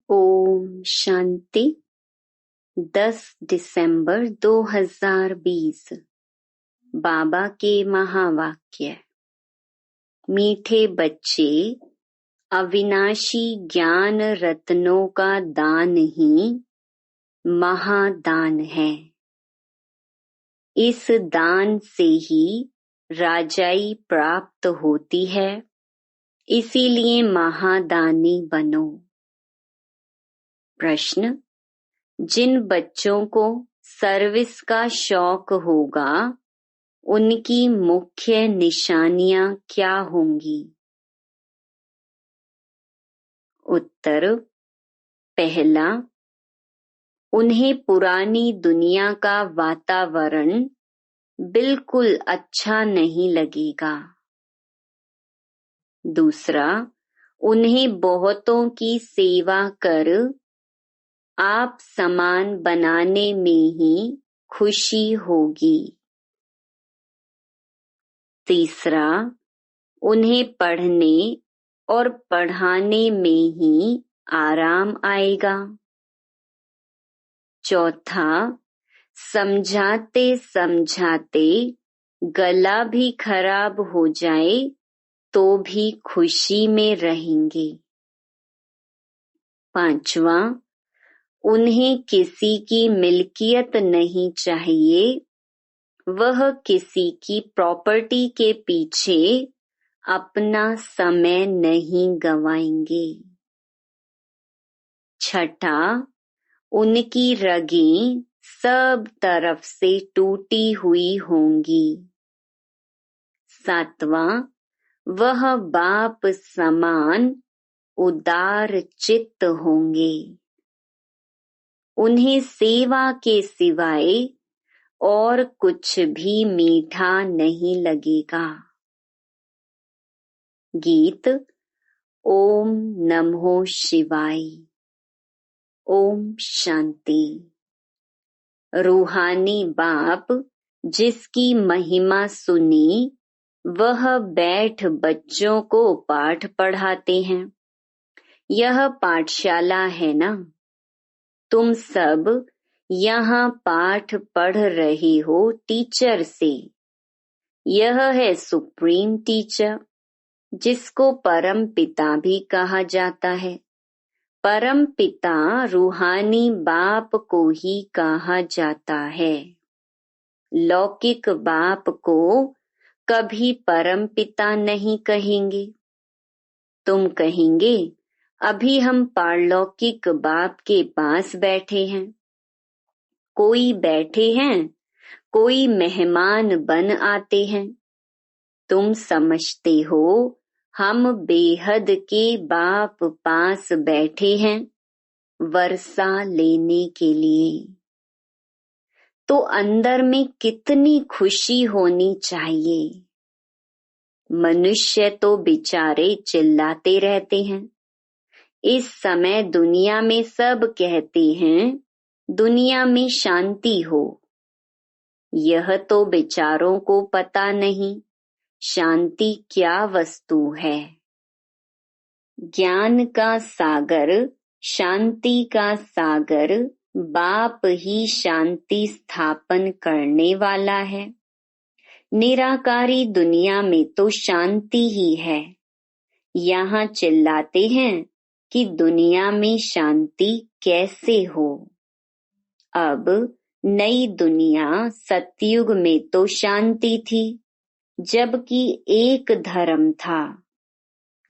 ओम शांति। 10 दिसंबर 2020। बाबा के महावाक्य। मीठे बच्चे, अविनाशी ज्ञान रत्नों का दान ही महादान है। इस दान से ही राजाई प्राप्त होती है, इसीलिए महादानी बनो। प्रश्न: जिन बच्चों को सर्विस का शौक होगा, उनकी मुख्य निशानियां क्या होंगी? उत्तर: पहला, उन्हें पुरानी दुनिया का वातावरण बिल्कुल अच्छा नहीं लगेगा। दूसरा, उन्हें बहुतों की सेवा कर आप समान बनाने में ही खुशी होगी। तीसरा, उन्हें पढ़ने और पढ़ाने में ही आराम आएगा। चौथा, समझाते समझाते गला भी खराब हो जाए तो भी खुशी में रहेंगे। पांचवा, उन्हें किसी की मिल्कियत नहीं चाहिए, वह किसी की प्रॉपर्टी के पीछे अपना समय नहीं गवाएंगे। छठा, उनकी रगें सब तरफ से टूटी हुई होंगी। सातवां, वह बाप समान उदार चित्त होंगे। उन्हें सेवा के सिवाय और कुछ भी मीठा नहीं लगेगा। गीत। ओम नमो शिवाय। ओम शांति। रूहानी बाप जिसकी महिमा सुनी, वह बैठ बच्चों को पाठ पढ़ाते हैं। यह पाठशाला है ना? तुम सब यहाँ पाठ पढ़ रहे हो टीचर से। यह है सुप्रीम टीचर, जिसको परम पिता भी कहा जाता है। परम पिता रूहानी बाप को ही कहा जाता है। लौकिक बाप को कभी परम पिता नहीं कहेंगे। तुम कहेंगे, अभी हम पारलौकिक बाप के पास बैठे हैं। कोई बैठे हैं, कोई मेहमान बन आते हैं। तुम समझते हो हम बेहद के बाप पास बैठे हैं वर्षा लेने के लिए। तो अंदर में कितनी खुशी होनी चाहिए। मनुष्य तो बेचारे चिल्लाते रहते हैं। इस समय दुनिया में सब कहते हैं दुनिया में शांति हो। यह तो बेचारों को पता नहीं शांति क्या वस्तु है। ज्ञान का सागर, शांति का सागर बाप ही शांति स्थापन करने वाला है। निराकारी दुनिया में तो शांति ही है। यहाँ चिल्लाते हैं कि दुनिया में शांति कैसे हो। अब नई दुनिया सतयुग में तो शांति थी, जबकि एक धर्म था।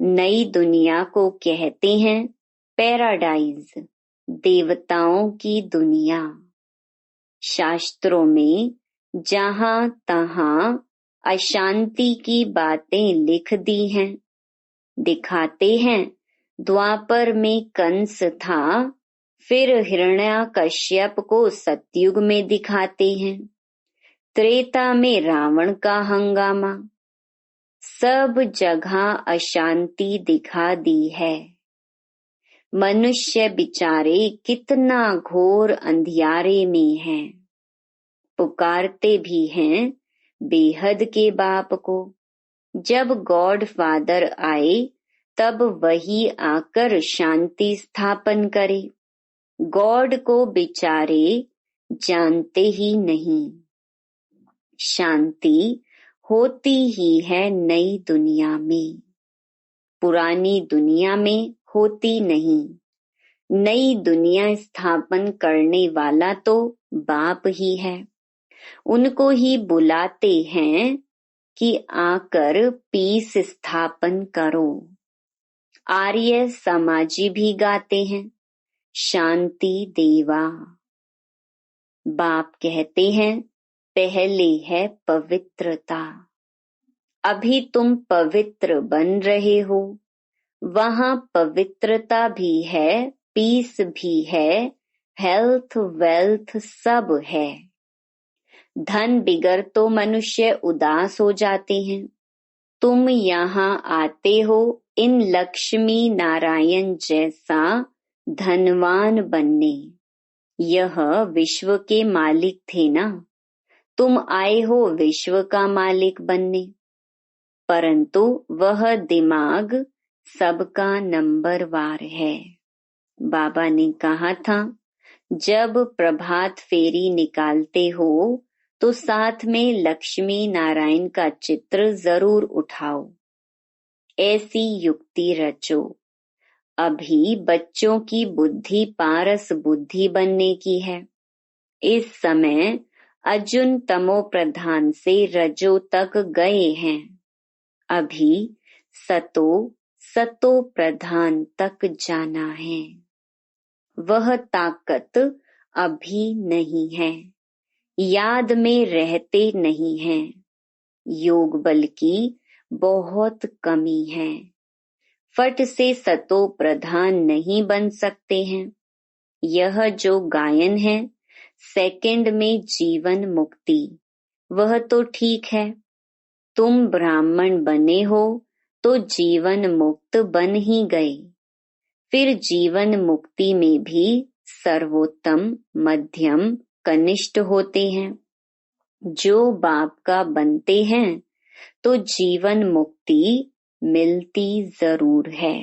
नई दुनिया को कहते हैं पैराडाइज, देवताओं की दुनिया। शास्त्रों में जहाँ तहाँ अशांति की बातें लिख दी हैं। दिखाते हैं द्वापर में कंस था, फिर हिरण्याकश्यप को सतयुग में दिखाते हैं। त्रेता में रावण का हंगामा। सब जगह अशांति दिखा दी है। मनुष्य बिचारे कितना घोर अंधियारे में हैं। पुकारते भी हैं बेहद के बाप को। जब गॉड फादर आए तब वही आकर शांति स्थापन करे। गॉड को बेचारे जानते ही नहीं। शांति होती ही है नई दुनिया में, पुरानी दुनिया में होती नहीं। नई दुनिया स्थापन करने वाला तो बाप ही है। उनको ही बुलाते हैं कि आकर पीस स्थापन करो। आर्य समाजी भी गाते हैं शांति देवा। बाप कहते हैं पहले है पवित्रता। अभी तुम पवित्र बन रहे हो। वहां पवित्रता भी है, पीस भी है, हेल्थ वेल्थ सब है। धन बिगर तो मनुष्य उदास हो जाते हैं। तुम यहाँ आते हो इन लक्ष्मी नारायण जैसा धनवान बनने। यह विश्व के मालिक थे ना, तुम आए हो विश्व का मालिक बनने। परंतु वह दिमाग सबका नंबरवार है। बाबा ने कहा था जब प्रभात फेरी निकालते हो तो साथ में लक्ष्मी नारायण का चित्र जरूर उठाओ। ऐसी युक्ति रचो। अभी बच्चों की बुद्धि पारस बुद्धि बनने की है। इस समय अर्जुन तमो प्रधान से रजो तक गए हैं। अभी सतो प्रधान तक जाना है। वह ताकत अभी नहीं है, याद में रहते नहीं हैं। योग बल की बहुत कमी है। फट से सतो प्रधान नहीं बन सकते हैं। यह जो गायन है सेकंड में जीवन मुक्ति, वह तो ठीक है। तुम ब्राह्मण बने हो तो जीवन मुक्त बन ही गए। फिर जीवन मुक्ति में भी सर्वोत्तम, मध्यम, कनिष्ठ होते हैं। जो बाप का बनते हैं तो जीवन मुक्ति मिलती जरूर है।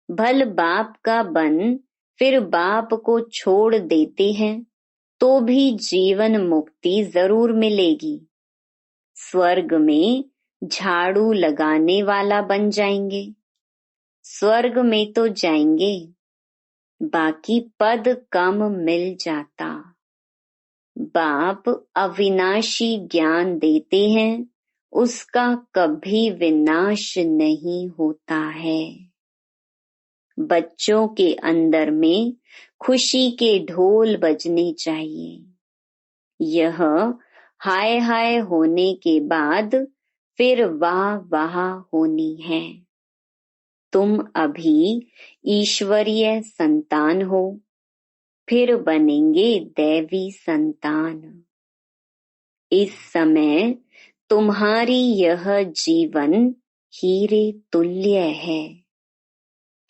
भल बाप का बन फिर बाप को छोड़ देते हैं तो भी जीवन मुक्ति जरूर मिलेगी। स्वर्ग में झाड़ू लगाने वाला बन जाएंगे। स्वर्ग में तो जाएंगे, बाकी पद कम मिल जाता। बाप अविनाशी ज्ञान देते हैं, उसका कभी विनाश नहीं होता है। बच्चों के अंदर में खुशी के ढोल बजने चाहिए। यह हाय हाय होने के बाद फिर वाह वाह होनी है। तुम अभी ईश्वरीय संतान हो, फिर बनेंगे दैवी संतान। इस समय तुम्हारी यह जीवन हीरे तुल्य है।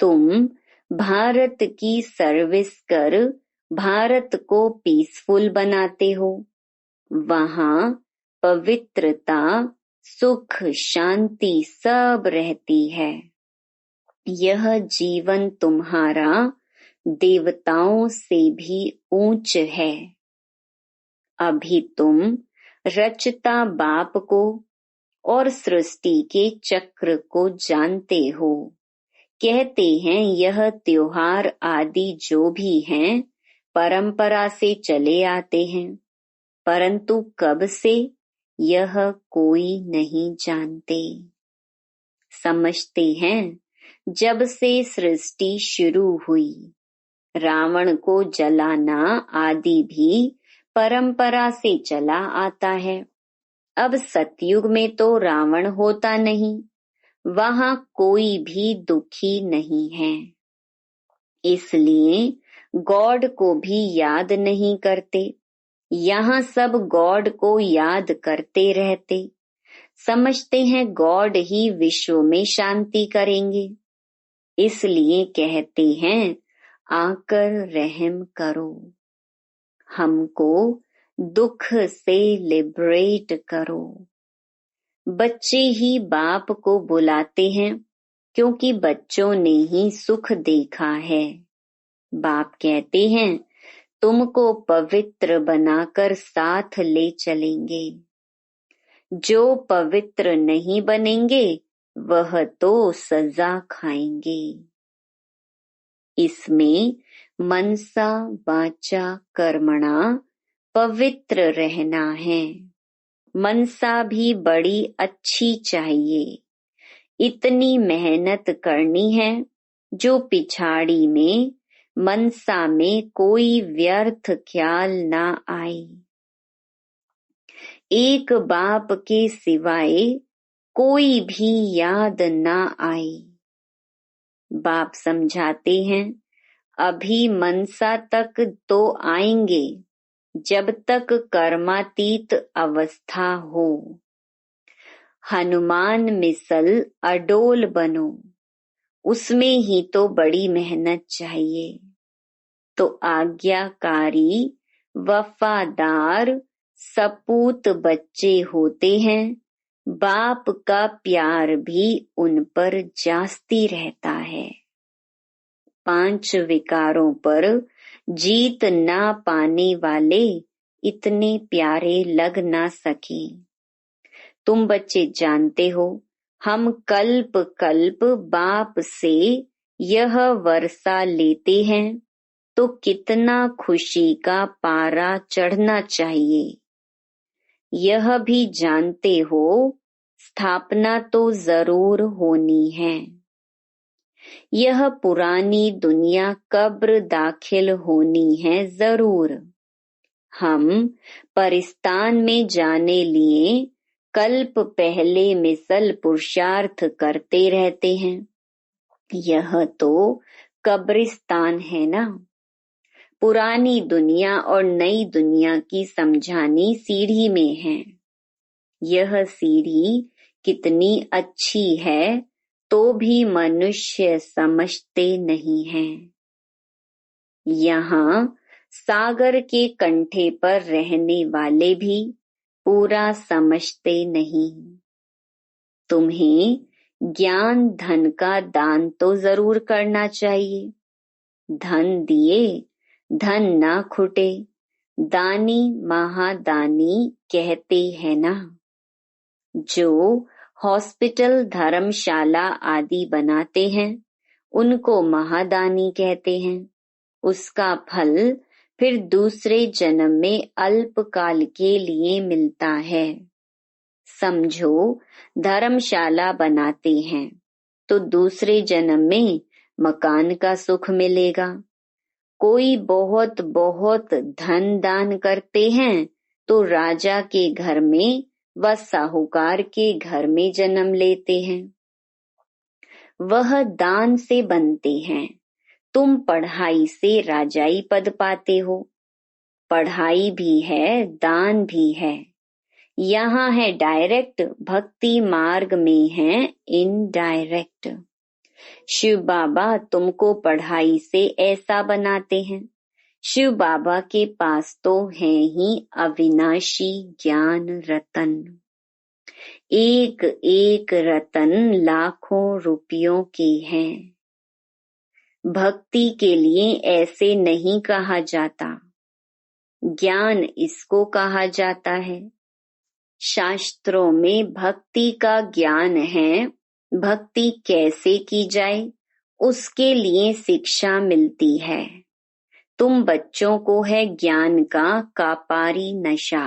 तुम भारत की सर्विस कर भारत को पीसफुल बनाते हो। वहां पवित्रता, सुख, शांति सब रहती है। यह जीवन तुम्हारा देवताओं से भी ऊंच है। अभी तुम रचता बाप को और सृष्टि के चक्र को जानते हो। कहते हैं यह त्योहार आदि जो भी हैं परंपरा से चले आते हैं, परंतु कब से यह कोई नहीं जानते। समझते हैं जब से सृष्टि शुरू हुई, रावण को जलाना आदि भी परंपरा से चला आता है। अब सतयुग में तो रावण होता नहीं, वहां कोई भी दुखी नहीं है। इसलिए गॉड को भी याद नहीं करते। यहाँ सब गॉड को याद करते रहते। समझते हैं गॉड ही विश्व में शांति करेंगे। इसलिए कहते हैं आकर रहम करो, हमको दुख से लिबरेट करो। बच्चे ही बाप को बुलाते हैं क्योंकि बच्चों ने ही सुख देखा है। बाप कहते हैं तुमको पवित्र बनाकर साथ ले चलेंगे। जो पवित्र नहीं बनेंगे वह तो सजा खाएंगे। इसमें मनसा वाचा कर्मणा पवित्र रहना है। मनसा भी बड़ी अच्छी चाहिए। इतनी मेहनत करनी है जो पिछाड़ी में मनसा में कोई व्यर्थ ख्याल ना आए। एक बाप के सिवाय कोई भी याद ना आए। बाप समझाते हैं अभी मनसा तक तो आएंगे जब तक कर्मातीत अवस्था हो। हनुमान मिसल अडोल बनो, उसमें ही तो बड़ी मेहनत चाहिए। तो आज्ञाकारी वफादार सपूत बच्चे होते हैं। बाप का प्यार भी उन पर जास्ती रहता है। 5 विकारों पर जीत ना पाने वाले इतने प्यारे लग ना सके। तुम बच्चे जानते हो हम कल्प कल्प बाप से यह वर्षा लेते हैं तो कितना खुशी का पारा चढ़ना चाहिए। यह भी जानते हो स्थापना तो जरूर होनी है। यह पुरानी दुनिया कब्र दाखिल होनी है जरूर। हम परिस्तान में जाने लिए कल्प पहले मिसल पुरुषार्थ करते रहते हैं। यह तो कब्रिस्तान है ना। पुरानी दुनिया और नई दुनिया की समझानी सीढ़ी में है। यह सीढ़ी कितनी अच्छी है तो भी मनुष्य समझते नहीं हैं। यहाँ सागर के कंठे पर रहने वाले भी पूरा समझते नहीं। तुम्हें ज्ञान धन का दान तो जरूर करना चाहिए। धन दिए धन ना खुटे, दानी महादानी कहते हैं ना। जो हॉस्पिटल धर्मशाला आदि बनाते हैं उनको महादानी कहते हैं। उसका फल फिर दूसरे जन्म में अल्पकाल के लिए मिलता है। समझो धर्मशाला बनाते हैं तो दूसरे जन्म में मकान का सुख मिलेगा। कोई बहुत बहुत धन दान करते हैं तो राजा के घर में व साहूकार के घर में जन्म लेते हैं। वह दान से बनते हैं। तुम पढ़ाई से राजाई पद पाते हो। पढ़ाई भी है दान भी है। यहाँ है डायरेक्ट, भक्ति मार्ग में है इनडायरेक्ट। शिव बाबा तुमको पढ़ाई से ऐसा बनाते हैं। शिव बाबा के पास तो है ही अविनाशी ज्ञान रतन। एक एक रतन लाखों रुपयों के हैं। भक्ति के लिए ऐसे नहीं कहा जाता। ज्ञान इसको कहा जाता है। शास्त्रों में भक्ति का ज्ञान है। भक्ति कैसे की जाए उसके लिए शिक्षा मिलती है। तुम बच्चों को है ज्ञान का कापारी नशा।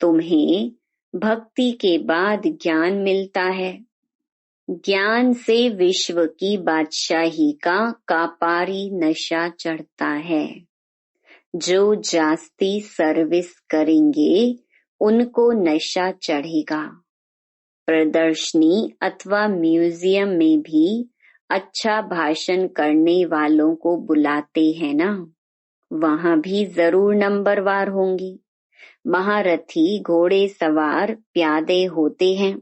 तुम्हें भक्ति के बाद ज्ञान मिलता है। ज्ञान से विश्व की बादशाही का कापारी नशा चढ़ता है। जो जास्ती सर्विस करेंगे उनको नशा चढ़ेगा। प्रदर्शनी अथवा म्यूजियम में भी अच्छा भाषण करने वालों को बुलाते हैं ना। वहाँ भी जरूर नंबरवार होंगे। महारथी घोड़े सवार प्यादे होते हैं।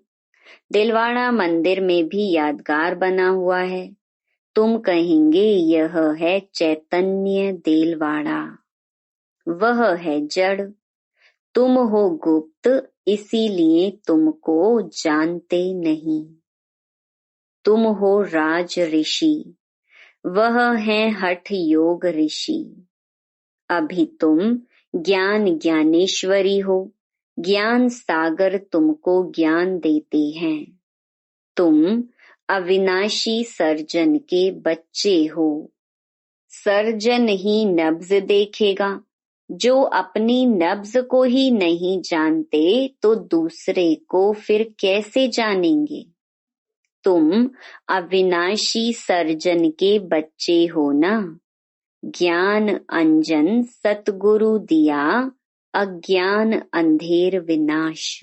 दिलवाड़ा मंदिर में भी यादगार बना हुआ है। तुम कहेंगे यह है चैतन्य दिलवाड़ा। वह है जड़। तुम हो गुप्त, इसीलिए तुमको जानते नहीं। तुम हो राज ऋषि, वह हैं हठ योग ऋषि। अभी तुम ज्ञान ज्ञानेश्वरी हो, ज्ञान सागर तुमको ज्ञान देते हैं। तुम अविनाशी सर्जन के बच्चे हो। सर्जन ही नब्ज देखेगा, जो अपनी नब्ज को ही नहीं जानते तो दूसरे को फिर कैसे जानेंगे। तुम अविनाशी सर्जन के बच्चे हो ना। ज्ञान अंजन सतगुरु दिया, अज्ञान अंधेर विनाश।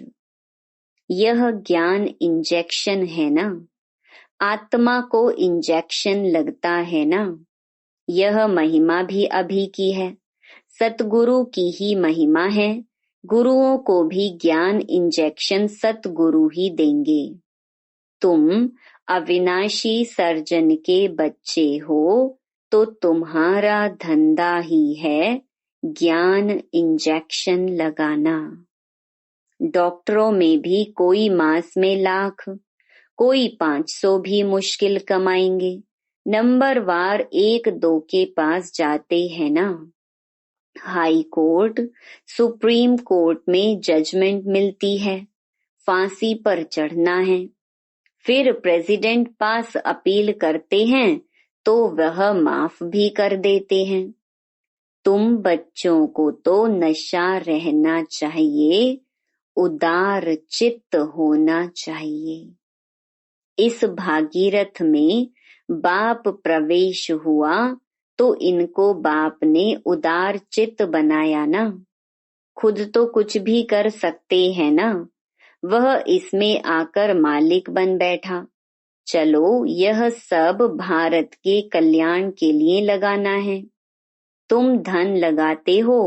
यह ज्ञान इंजेक्शन है ना, आत्मा को इंजेक्शन लगता है ना। यह महिमा भी अभी की है, सतगुरु की ही महिमा है। गुरुओं को भी ज्ञान इंजेक्शन सतगुरु ही देंगे। तुम अविनाशी सर्जन के बच्चे हो तो तुम्हारा धंधा ही है ज्ञान इंजेक्शन लगाना। डॉक्टरों में भी कोई मास में लाख, कोई 500 भी मुश्किल कमाएंगे। नंबर वार 1-2 के पास जाते हैं ना। हाई कोर्ट, सुप्रीम कोर्ट में जजमेंट मिलती है, फांसी पर चढ़ना है। फिर प्रेसिडेंट पास अपील करते हैं तो वह माफ भी कर देते हैं। तुम बच्चों को तो नशा रहना चाहिए, उदार चित्त होना चाहिए। इस भागीरथ में बाप प्रवेश हुआ तो इनको बाप ने उदार चित्त बनाया ना। खुद तो कुछ भी कर सकते हैं ना, वह इसमें आकर मालिक बन बैठा। चलो यह सब भारत के कल्याण के लिए लगाना है। तुम धन लगाते हो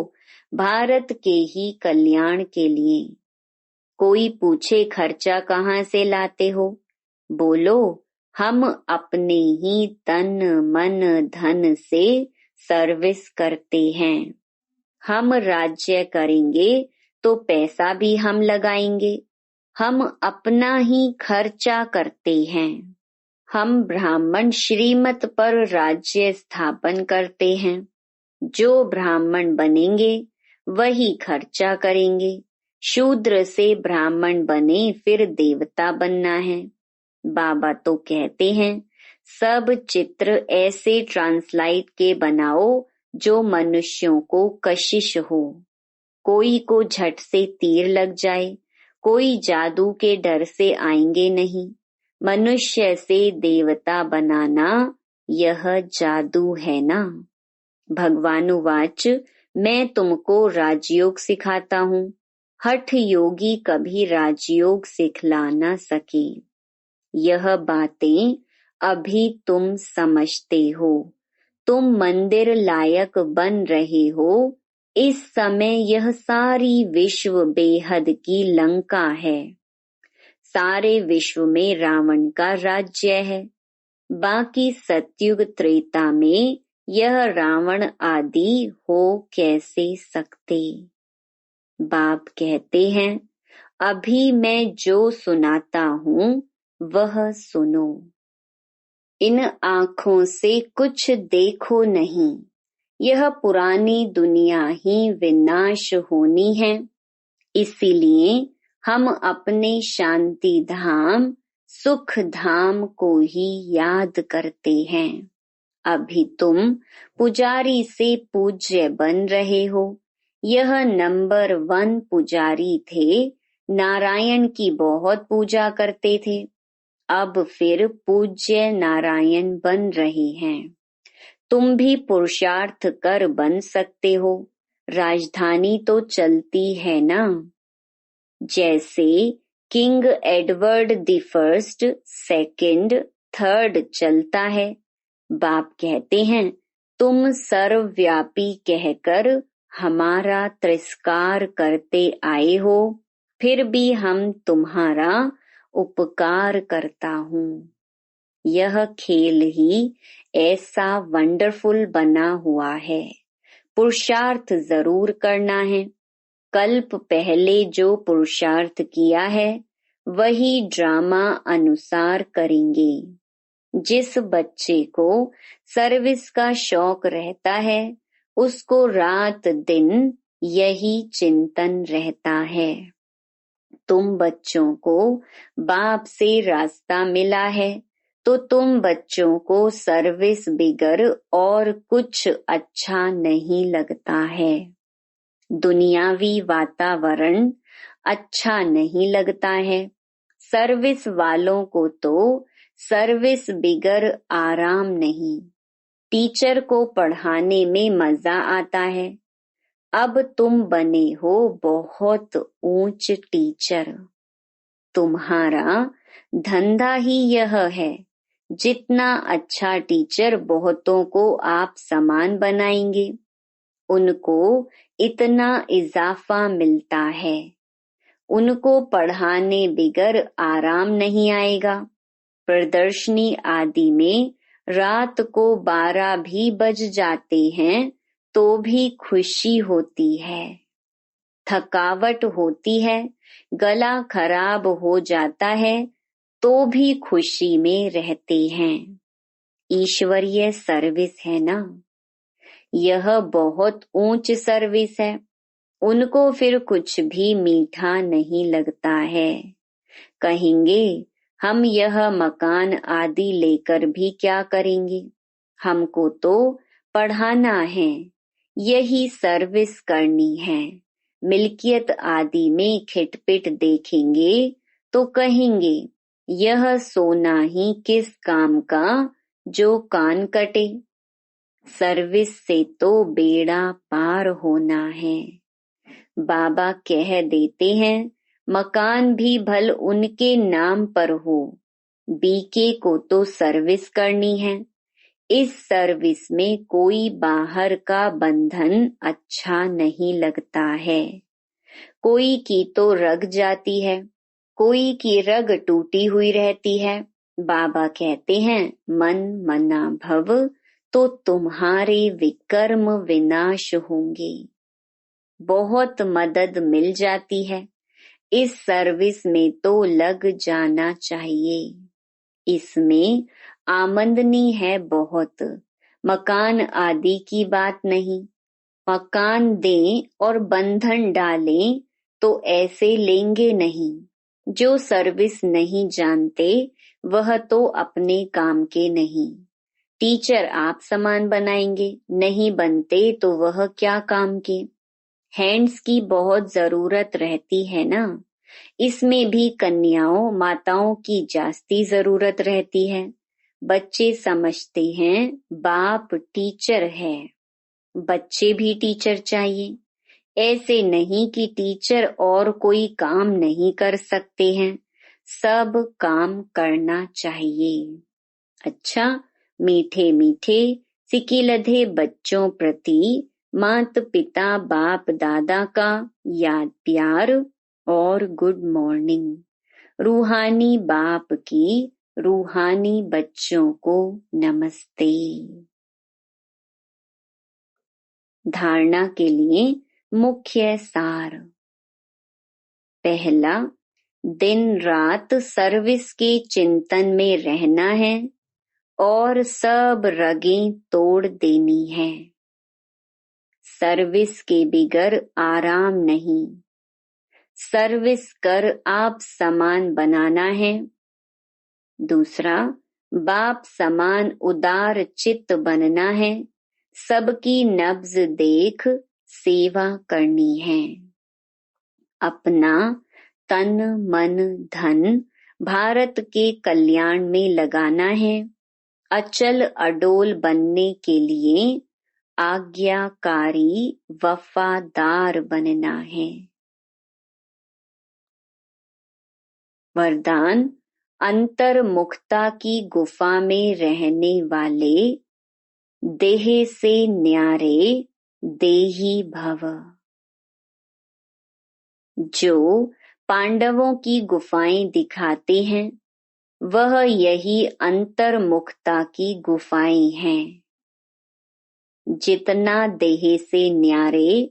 भारत के ही कल्याण के लिए। कोई पूछे खर्चा कहाँ से लाते हो, बोलो हम अपने ही तन मन धन से सर्विस करते हैं। हम राज्य करेंगे तो पैसा भी हम लगाएंगे। हम अपना ही खर्चा करते हैं। हम ब्राह्मण श्रीमत पर राज्य स्थापन करते हैं। जो ब्राह्मण बनेंगे वही खर्चा करेंगे। शूद्र से ब्राह्मण बने फिर देवता बनना है। बाबा तो कहते हैं सब चित्र ऐसे ट्रांसलाइट के बनाओ जो मनुष्यों को कशिश हो। कोई को झट से तीर लग जाए, कोई जादू के डर से आएंगे नहीं। मनुष्य से देवता बनाना यह जादू है ना। भगवानुवाच मैं तुमको राजयोग सिखाता हूँ। हठ योगी कभी राजयोग सिखला न सके। यह बातें अभी तुम समझते हो। तुम मंदिर लायक बन रहे हो। इस समय यह सारी विश्व बेहद की लंका है। सारे विश्व में रावण का राज्य है। बाकी सतयुग त्रेता में यह रावण आदि हो कैसे सकते। बाप कहते हैं अभी मैं जो सुनाता हूँ वह सुनो। इन आँखों से कुछ देखो नहीं। यह पुरानी दुनिया ही विनाश होनी है। इसीलिए हम अपने शांति धाम सुख धाम को ही याद करते हैं। अभी तुम पुजारी से पूज्य बन रहे हो। यह नंबर 1 पुजारी थे। नारायण की बहुत पूजा करते थे। अब फिर पूज्य नारायण बन रहे हैं। तुम भी पुरुषार्थ कर बन सकते हो। राजधानी तो चलती है ना। जैसे king Edward the first, second, third चलता है। बाप कहते हैं तुम सर्वव्यापी कहकर हमारा तिरस्कार करते आए हो, फिर भी हम तुम्हारा उपकार करता हूँ। यह खेल ही ऐसा वंडरफुल बना हुआ है। पुरुषार्थ जरूर करना है। कल्प पहले जो पुरुषार्थ किया है वही ड्रामा अनुसार करेंगे। जिस बच्चे को सर्विस का शौक रहता है उसको रात दिन यही चिंतन रहता है। तुम बच्चों को बाप से रास्ता मिला है तो तुम बच्चों को सर्विस बिगर और कुछ अच्छा नहीं लगता है। दुनियावी वातावरण अच्छा नहीं लगता है। सर्विस वालों को तो सर्विस बिगर आराम नहीं। टीचर को पढ़ाने में मजा आता है। अब तुम बने हो बहुत ऊंच टीचर। तुम्हारा धंधा ही यह है। जितना अच्छा टीचर बहुतों को आप समान बनाएंगे उनको इतना इजाफा मिलता है। उनको पढ़ाने बिगर आराम नहीं आएगा। प्रदर्शनी आदि में रात को 12 भी बज जाते हैं तो भी खुशी होती है। थकावट होती है, गला खराब हो जाता है तो भी खुशी में रहते हैं। ईश्वरीय सर्विस है ना, यह बहुत ऊंच सर्विस है। उनको फिर कुछ भी मीठा नहीं लगता है। कहेंगे हम यह मकान आदि लेकर भी क्या करेंगे, हमको तो पढ़ाना है, यही सर्विस करनी है। मिल्कियत आदि में खिटपिट देखेंगे तो कहेंगे यह सोना ही किस काम का जो कान कटे। सर्विस से तो बेड़ा पार होना है। बाबा कह देते हैं मकान भी भल उनके नाम पर हो, बीके को तो सर्विस करनी है। इस सर्विस में कोई बाहर का बंधन अच्छा नहीं लगता है। कोई की तो रग जाती है, कोई की रग टूटी हुई रहती है। बाबा कहते हैं मन मना भव तो तुम्हारे विकर्म विनाश होंगे। बहुत मदद मिल जाती है। इस सर्विस में तो लग जाना चाहिए। इसमें आमदनी है बहुत। मकान आदि की बात नहीं। मकान दें और बंधन डालें तो ऐसे लेंगे नहीं। जो सर्विस नहीं जानते वह तो अपने काम के नहीं। टीचर आप समान बनाएंगे, नहीं बनते तो वह क्या काम के। हैंड्स की बहुत जरूरत रहती है ना, इसमें भी कन्याओं माताओं की जास्ती जरूरत रहती है। बच्चे समझते हैं बाप टीचर है, बच्चे भी टीचर चाहिए। ऐसे नहीं कि टीचर और कोई काम नहीं कर सकते हैं, सब काम करना चाहिए। अच्छा, मीठे मीठे सिकिलधे बच्चों प्रति माता पिता बाप दादा का याद प्यार और गुड मॉर्निंग। रूहानी बाप की रूहानी बच्चों को नमस्ते। धारणा के लिए मुख्य सार। पहला, दिन रात सर्विस के चिंतन में रहना है और सब रगें तोड़ देनी है। सर्विस के बिगर आराम नहीं। सर्विस कर आप समान बनाना है। दूसरा, बाप समान उदार चित्त बनना है। सबकी नब्ज देख सेवा करनी है। अपना तन मन धन भारत के कल्याण में लगाना है। अचल अडोल बनने के लिए आज्ञाकारी वफादार बनना है। वरदान, अंतर्मुखता की गुफा में रहने वाले देह से न्यारे देही भव। जो पांडवों की गुफाएं दिखाते हैं वह यही अंतर्मुखता की गुफाएं हैं। जितना देह से न्यारे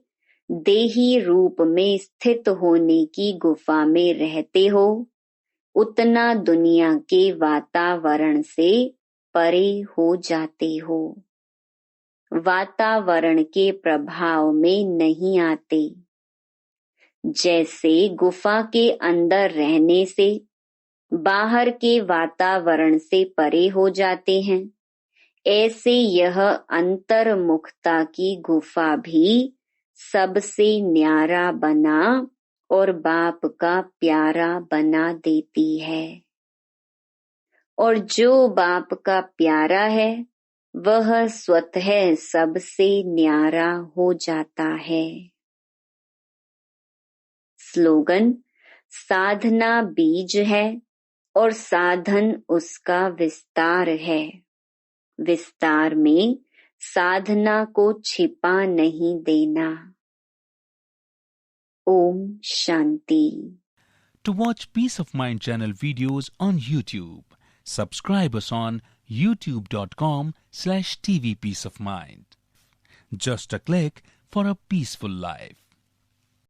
देही रूप में स्थित होने की गुफा में रहते हो उतना दुनिया के वातावरण से परे हो जाते हो, वातावरण के प्रभाव में नहीं आते। जैसे गुफा के अंदर रहने से बाहर के वातावरण से परे हो जाते हैं, ऐसे यह अंतर्मुखता की गुफा भी सबसे न्यारा बना और बाप का प्यारा बना देती है। और जो बाप का प्यारा है वह स्वतः सबसे न्यारा हो जाता है। स्लोगन: साधना बीज है और साधन उसका विस्तार है। विस्तार में साधना को छिपा नहीं देना। Om Shanti. To watch Peace of Mind channel videos on YouTube, subscribe us on youtube.com/tvpeaceofmind. Just a click for a peaceful life.